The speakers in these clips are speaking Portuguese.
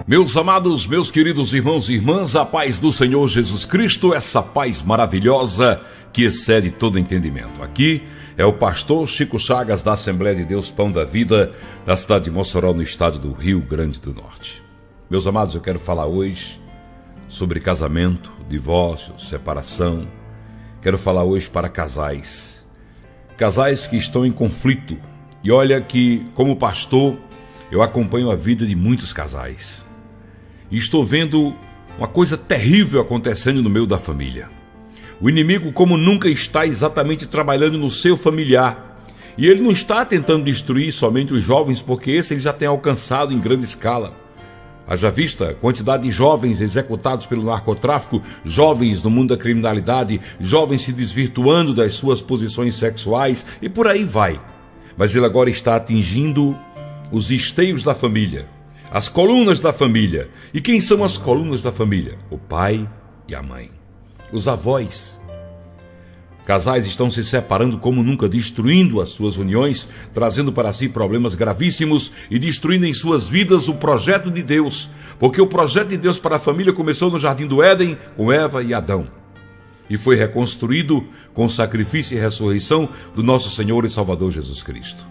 Meus amados, meus queridos irmãos e irmãs, a paz do Senhor Jesus Cristo, essa paz maravilhosa que excede todo entendimento. Aqui é o pastor Chico Chagas da Assembleia de Deus Pão da Vida, da cidade de Mossoró, no estado do Rio Grande do Norte. Meus amados, eu quero falar hoje sobre casamento, divórcio, separação. Quero falar hoje para casais que estão em conflito. E olha que, como pastor, eu acompanho a vida de muitos casais. E estou vendo uma coisa terrível acontecendo no meio da família. O inimigo, como nunca, está exatamente trabalhando no seu familiar. E ele não está tentando destruir somente os jovens, porque esse ele já tem alcançado em grande escala. Haja vista a quantidade de jovens executados pelo narcotráfico, jovens no mundo da criminalidade, jovens se desvirtuando das suas posições sexuais e por aí vai. Mas ele agora está atingindo os esteios da família, as colunas da família. E quem são as colunas da família? O pai e a mãe, os avós. Casais estão se separando como nunca, destruindo as suas uniões, trazendo para si problemas gravíssimos e destruindo em suas vidas o projeto de Deus. Porque o projeto de Deus para a família começou no Jardim do Éden, com Eva e Adão. E foi reconstruído com o sacrifício e ressurreição do nosso Senhor e Salvador Jesus Cristo.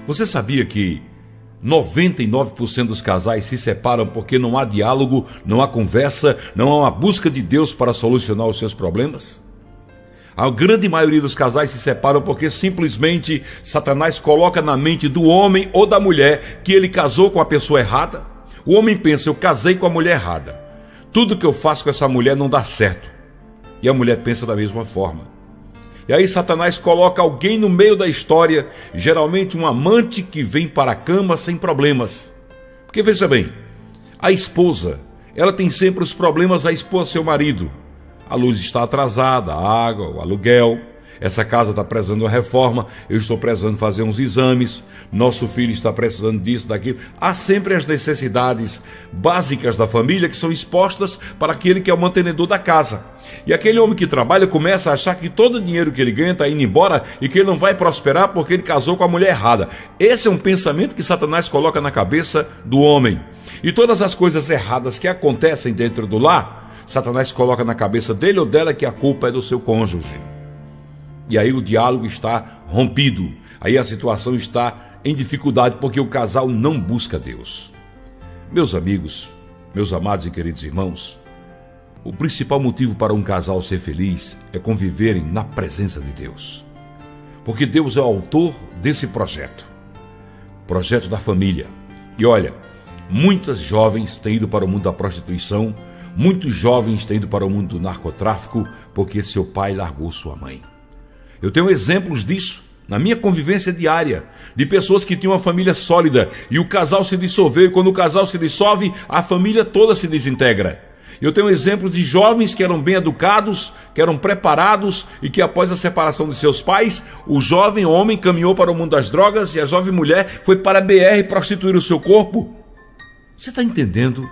Você sabia que 99% dos casais se separam porque não há diálogo, não há conversa, não há uma busca de Deus para solucionar os seus problemas? A grande maioria dos casais se separam porque simplesmente Satanás coloca na mente do homem ou da mulher que ele casou com a pessoa errada. O homem pensa, eu casei com a mulher errada. Tudo que eu faço com essa mulher não dá certo. E a mulher pensa da mesma forma. E aí Satanás coloca alguém no meio da história, geralmente um amante que vem para a cama sem problemas. Porque veja bem, a esposa, ela tem sempre os problemas a expor a seu marido. A luz está atrasada, a água, o aluguel, essa casa está precisando de uma reforma, eu estou precisando fazer uns exames, nosso filho está precisando disso, daquilo. Há sempre as necessidades básicas da família que são expostas para aquele que é o mantenedor da casa. E aquele homem que trabalha começa a achar que todo o dinheiro que ele ganha está indo embora e que ele não vai prosperar porque ele casou com a mulher errada. Esse é um pensamento que Satanás coloca na cabeça do homem. E todas as coisas erradas que acontecem dentro do lar, Satanás coloca na cabeça dele ou dela que a culpa é do seu cônjuge. E aí o diálogo está rompido. Aí a situação está em dificuldade porque o casal não busca Deus. Meus amigos, meus amados e queridos irmãos, o principal motivo para um casal ser feliz é conviverem na presença de Deus. Porque Deus é o autor desse projeto. Projeto da família. E olha, muitas jovens têm ido para o mundo da prostituição, muitos jovens têm ido para o mundo do narcotráfico porque seu pai largou sua mãe. Eu tenho exemplos disso na minha convivência diária, de pessoas que tinham uma família sólida e o casal se dissolveu, e quando o casal se dissolve, a família toda se desintegra. Eu tenho exemplos de jovens que eram bem educados, que eram preparados e que após a separação de seus pais, o jovem homem caminhou para o mundo das drogas e a jovem mulher foi para a BR prostituir o seu corpo. Você está entendendo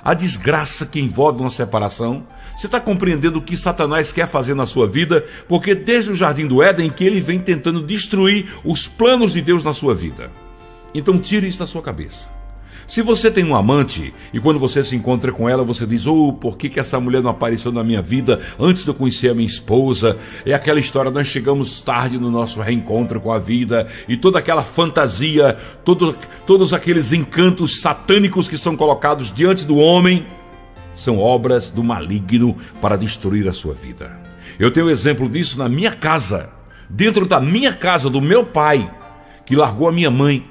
a desgraça que envolve uma separação? Você está compreendendo o que Satanás quer fazer na sua vida? Porque desde o Jardim do Éden que ele vem tentando destruir os planos de Deus na sua vida. Então tire isso da sua cabeça. Se você tem um amante e quando você se encontra com ela, você diz, por que essa mulher não apareceu na minha vida antes de eu conhecer a minha esposa? É aquela história, nós chegamos tarde no nosso reencontro com a vida e toda aquela fantasia, todos aqueles encantos satânicos que são colocados diante do homem, são obras do maligno para destruir a sua vida. Eu tenho exemplo disso na minha casa, dentro da minha casa, do meu pai, que largou a minha mãe.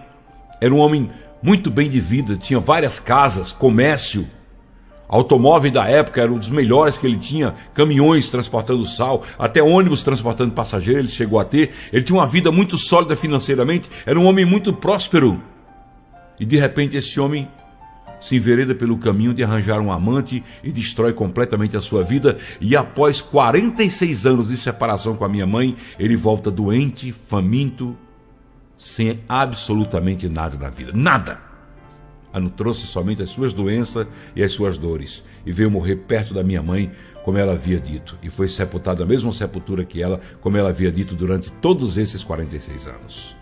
Era um homem muito bem de vida, tinha várias casas, comércio, automóvel da época era um dos melhores que ele tinha, caminhões transportando sal, até ônibus transportando passageiros ele chegou a ter. Ele tinha uma vida muito sólida financeiramente, era um homem muito próspero. E de repente esse homem se envereda pelo caminho de arranjar um amante e destrói completamente a sua vida. E após 46 anos de separação com a minha mãe, ele volta doente, faminto, sem absolutamente nada na vida. Nada! Trouxe somente as suas doenças e as suas dores. E veio morrer perto da minha mãe, como ela havia dito. E foi sepultado na mesma sepultura que ela, como ela havia dito durante todos esses 46 anos.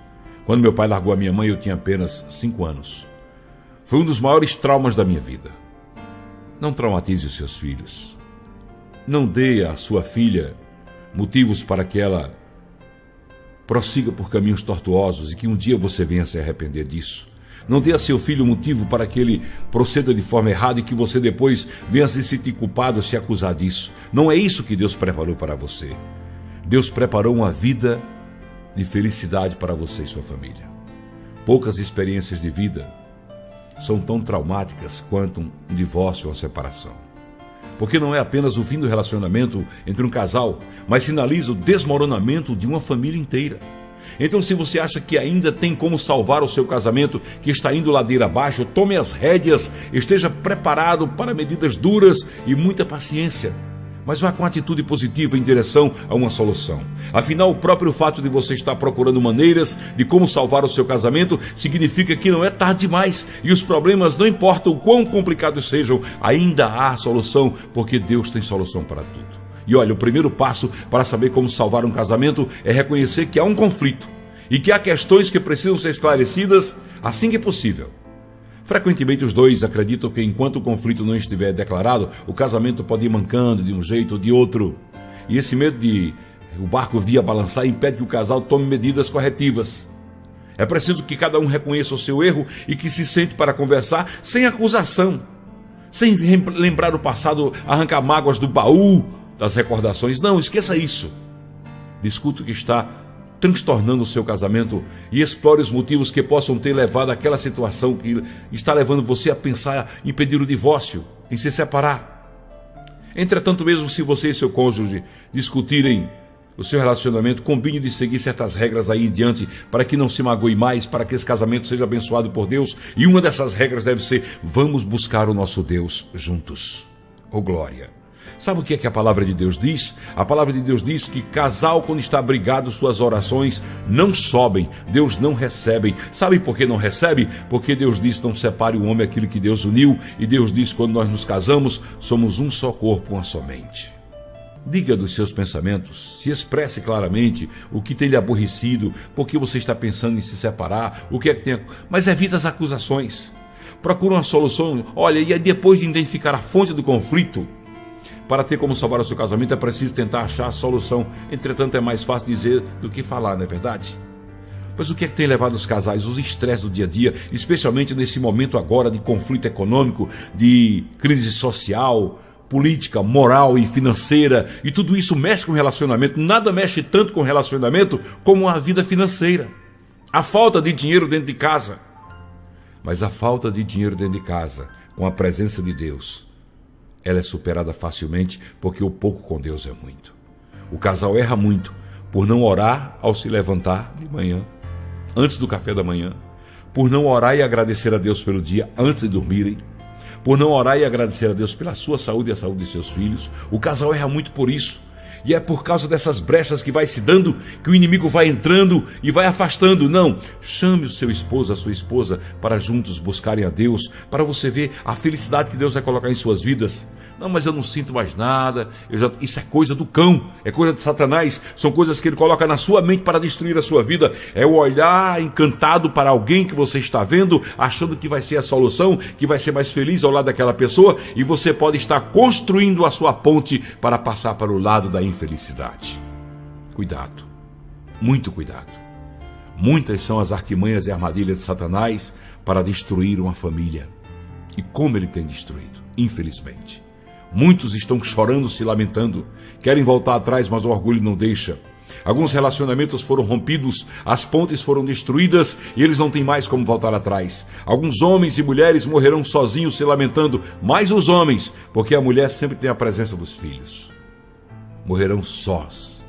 Quando meu pai largou a minha mãe, eu tinha apenas 5 anos. Foi um dos maiores traumas da minha vida. Não traumatize os seus filhos. Não dê à sua filha motivos para que ela prossiga por caminhos tortuosos e que um dia você venha se arrepender disso. Não dê a seu filho motivo para que ele proceda de forma errada e que você depois venha se sentir culpado, se acusar disso. Não é isso que Deus preparou para você. Deus preparou uma vida de felicidade para você e sua família. Poucas experiências de vida são tão traumáticas quanto um divórcio ou uma separação. Porque não é apenas o fim do relacionamento entre um casal, mas sinaliza o desmoronamento de uma família inteira. Então, se você acha que ainda tem como salvar o seu casamento, que está indo ladeira abaixo, tome as rédeas, esteja preparado para medidas duras e muita paciência. Mas vá com atitude positiva em direção a uma solução. Afinal, o próprio fato de você estar procurando maneiras de como salvar o seu casamento significa que não é tarde demais. E os problemas, não importam o quão complicados sejam, ainda há solução, porque Deus tem solução para tudo. E olha, o primeiro passo para saber como salvar um casamento é reconhecer que há um conflito e que há questões que precisam ser esclarecidas assim que possível. Frequentemente os dois acreditam que enquanto o conflito não estiver declarado, o casamento pode ir mancando de um jeito ou de outro. E esse medo de o barco vir a balançar impede que o casal tome medidas corretivas. É preciso que cada um reconheça o seu erro e que se sente para conversar sem acusação, sem lembrar o passado, arrancar mágoas do baú das recordações. Não, esqueça isso. Discuta o que está transtornando o seu casamento e explore os motivos que possam ter levado àquela situação que está levando você a pensar em pedir o divórcio, em se separar. Entretanto, mesmo se você e seu cônjuge discutirem o seu relacionamento, combine de seguir certas regras daí em diante para que não se magoe mais, para que esse casamento seja abençoado por Deus. E uma dessas regras deve ser: vamos buscar o nosso Deus juntos. Oh glória! Sabe o que é que a palavra de Deus diz? A palavra de Deus diz que casal, quando está brigado, suas orações não sobem, Deus não recebe. Sabe por que não recebe? Porque Deus diz: não separe o homem aquilo que Deus uniu. E Deus diz: quando nós nos casamos, somos um só corpo, uma só mente. Diga dos seus pensamentos, se expresse claramente o que tem lhe aborrecido, por que você está pensando em se separar, o que é que tem. Mas evite as acusações. Procure uma solução. Olha, e depois de identificar a fonte do conflito, para ter como salvar o seu casamento, é preciso tentar achar a solução. Entretanto, é mais fácil dizer do que falar, não é verdade? Pois o que é que tem levado os casais? Os estresses do dia a dia, especialmente nesse momento agora de conflito econômico, de crise social, política, moral e financeira. E tudo isso mexe com o relacionamento. Nada mexe tanto com o relacionamento como a vida financeira. A falta de dinheiro dentro de casa. Mas a falta de dinheiro dentro de casa, com a presença de Deus, ela é superada facilmente, porque o pouco com Deus é muito. O casal erra muito por não orar ao se levantar de manhã, antes do café da manhã, por não orar e agradecer a Deus pelo dia antes de dormirem, por não orar e agradecer a Deus pela sua saúde e a saúde de seus filhos. O casal erra muito por isso. E é por causa dessas brechas que vai se dando, que o inimigo vai entrando e vai afastando. Não, chame o seu esposo, a sua esposa, para juntos buscarem a Deus, para você ver a felicidade que Deus vai colocar em suas vidas. Não, mas eu não sinto mais nada, isso é coisa do cão, é coisa de Satanás, são coisas que ele coloca na sua mente para destruir a sua vida. É o olhar encantado para alguém que você está vendo, achando que vai ser a solução, que vai ser mais feliz ao lado daquela pessoa, e você pode estar construindo a sua ponte para passar para o lado da infelicidade. Cuidado, muito cuidado. Muitas são as artimanhas e armadilhas de Satanás para destruir uma família. E como ele tem destruído, infelizmente. Muitos estão chorando, se lamentando, querem voltar atrás, mas o orgulho não deixa. Alguns relacionamentos foram rompidos, as pontes foram destruídas e eles não têm mais como voltar atrás. Alguns homens e mulheres morrerão sozinhos, se lamentando, mais os homens, porque a mulher sempre tem a presença dos filhos. Morrerão sós.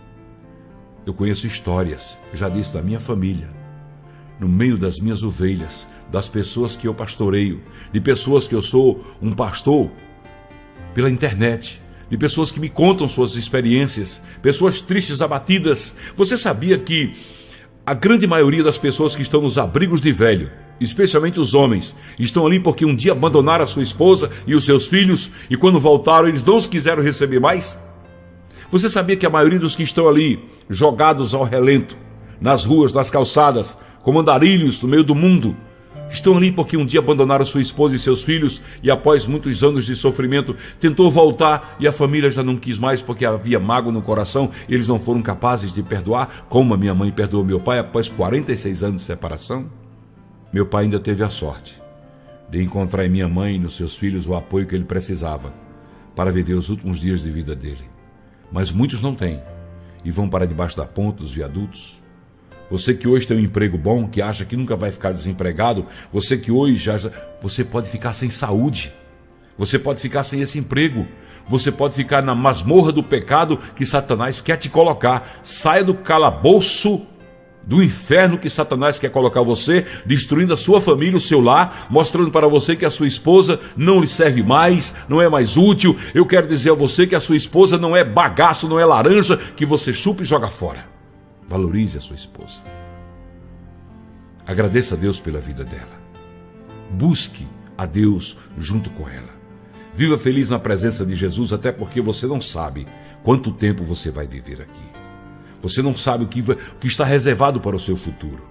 Eu conheço histórias, já disse, da minha família, no meio das minhas ovelhas, das pessoas que eu pastoreio, de pessoas que eu sou um pastor pela internet, de pessoas que me contam suas experiências, pessoas tristes, abatidas. Você sabia que a grande maioria das pessoas que estão nos abrigos de velho, especialmente os homens, estão ali porque um dia abandonaram a sua esposa e os seus filhos, e quando voltaram eles não os quiseram receber mais? Você sabia que a maioria dos que estão ali, jogados ao relento, nas ruas, nas calçadas, como andarilhos no meio do mundo, Estão ali porque um dia abandonaram sua esposa e seus filhos e após muitos anos de sofrimento tentou voltar e a família já não quis mais porque havia mágoa no coração e eles não foram capazes de perdoar, como a minha mãe perdoou meu pai após 46 anos de separação. Meu pai ainda teve a sorte de encontrar em minha mãe e nos seus filhos o apoio que ele precisava para viver os últimos dias de vida dele. Mas muitos não têm e vão para debaixo da ponte dos viadutos. Você que hoje tem um emprego bom, que acha que nunca vai ficar desempregado, você que hoje você pode ficar sem saúde, você pode ficar sem esse emprego, você pode ficar na masmorra do pecado que Satanás quer te colocar. Saia do calabouço do inferno que Satanás quer colocar você, destruindo a sua família, o seu lar, mostrando para você que a sua esposa não lhe serve mais, não é mais útil. Eu quero dizer a você que a sua esposa não é bagaço, não é laranja que você chupa e joga fora. Valorize a sua esposa. Agradeça a Deus pela vida dela. Busque a Deus junto com ela. Viva feliz na presença de Jesus, até porque você não sabe quanto tempo você vai viver aqui. Você não sabe o que está reservado para o seu futuro.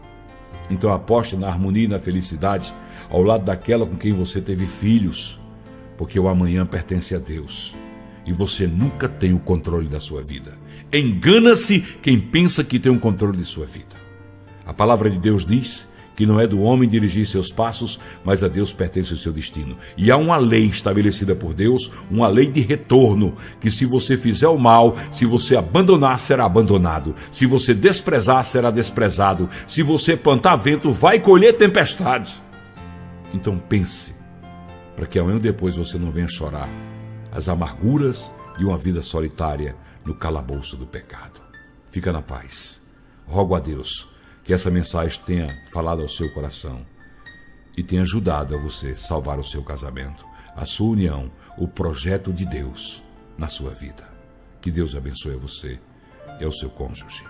Então aposte na harmonia e na felicidade ao lado daquela com quem você teve filhos, porque o amanhã pertence a Deus. E você nunca tem o controle da sua vida. Engana-se quem pensa que tem o controle de sua vida. A palavra de Deus diz que não é do homem dirigir seus passos, mas a Deus pertence o seu destino. E há uma lei estabelecida por Deus, uma lei de retorno, que se você fizer o mal, se você abandonar, será abandonado. Se você desprezar, será desprezado. Se você plantar vento, vai colher tempestade. Então pense, para que amanhã depois você não venha chorar as amarguras de uma vida solitária no calabouço do pecado. Fica na paz. Rogo a Deus que essa mensagem tenha falado ao seu coração e tenha ajudado a você salvar o seu casamento, a sua união, o projeto de Deus na sua vida. Que Deus abençoe a você e ao seu cônjuge.